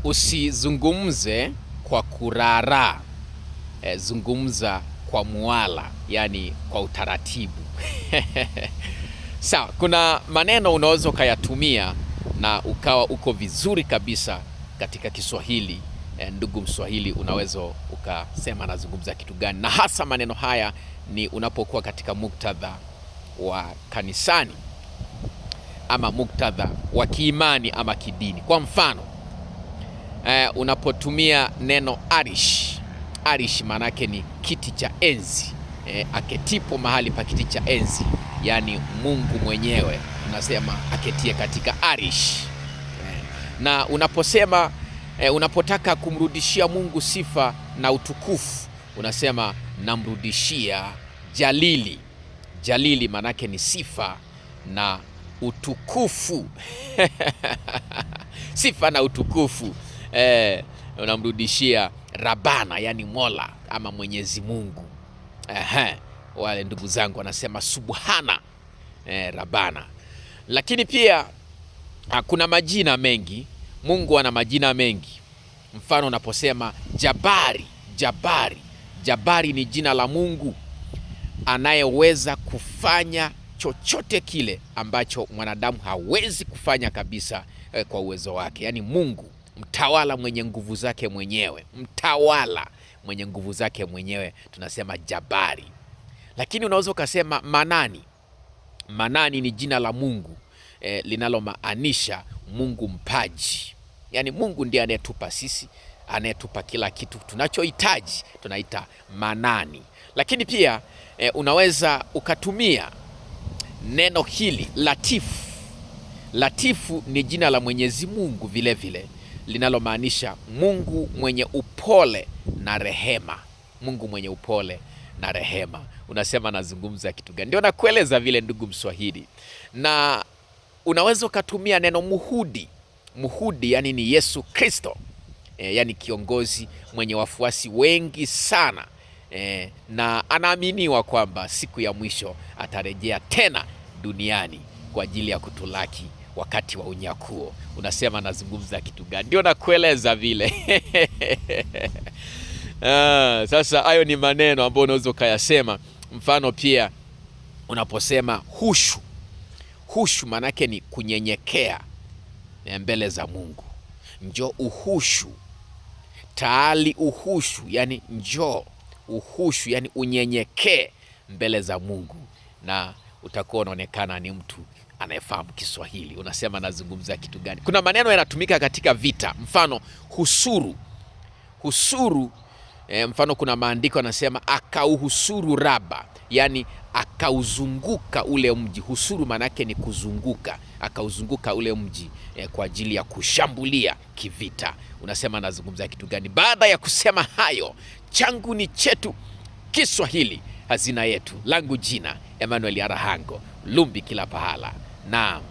Usizungumze kwa kurara, zungumza kwa muala, yani kwa utaratibu. Sawa, kuna maneno unaweza ukayatumia na ukawa uko vizuri kabisa katika Kiswahili. Ndugu Mswahili, unaweza ukasema nazungumza kitu gani, na hasa maneno haya ni unapokuwa katika muktadha wa kanisani ama muktadha wa kiimani ama kidini. Kwa mfano, unapotumia neno arish. Arish maanake ni kiti cha enzi, aketipo mahali pa kiti cha enzi, yani Mungu mwenyewe unasema aketie katika arish. Na unaposema unapotaka kumrudishia Mungu sifa na utukufu, unasema namrudishia jalili. Jalili manake ni sifa na utukufu. Sifa na utukufu. Unamrudishia Rabana, yani Mola ama Mwenyezi Mungu. Wale ndugu zangu wanasema subhana, Rabana. Lakini pia kuna majina mengi. Mungu ana majina mengi. Mfano unaposema Jabari. Jabari, Jabari ni jina la Mungu anayeweza kufanya chochote kile ambacho mwanadamu hawezi kufanya kabisa kwa uwezo wake. Yaani Mungu mtawala mwenye nguvu zake mwenyewe. Mtawala mwenye nguvu zake mwenyewe tunasema Jabari. Lakini unaweza ukasema Manani. Manani ni jina la Mungu linalomaanisha Mungu mpaji. Yaani Mungu ndiye anayetupa sisi, anayetupa kila kitu tunachohitaji, tunaita Manani. Lakini pia unaweza ukatumia neno hili Latifu. Latifu ni jina la Mwenyezi Mungu vile vile linalomaanisha Mungu mwenye upole na rehema. Mungu mwenye upole na rehema. Unasema nazungumza kitu gani? Ndio nakueleza vile, ndugu Mswahili. Na unaweza ukatumia neno muhudi. Muhudi yani ni Yesu Kristo, yani kiongozi mwenye wafuasi wengi sana, na anaaminiwa kwamba siku ya mwisho atarejea tena duniani kwa ajili ya kutulaki wakati wa unyakuo. Unasema nazungumza kitu gani? Ndio nakueleza vile. Sasa hayo ni maneno ambayo unaweza ukayasema. Mfano pia unaposema hushu. Hushu manake ni kunyenyekea mbele za Mungu. Njoo uhushu. Taali uhushu, yani njoo uhushu, yani unyenyekee mbele za Mungu, na utakuwa unaonekana ni mtu anayefahamu Kiswahili. Unasema nazungumza kitu gani? Kuna maneno yanatumika katika vita. Mfano husuru. Husuru, mfano kuna maandiko yanasema akauhusuru Raba, yani akauzunguka ule mji. Husuru manake ni kuzunguka. Akauzunguka ule mji kwa ajili ya kushambulia kivita. Unasema nazungumza kitu gani? Baada ya kusema hayo, changu ni chetu Kiswahili, hazina yetu. Langu jina Emmanuel Arahango, Lumbi kila pahala. Naam.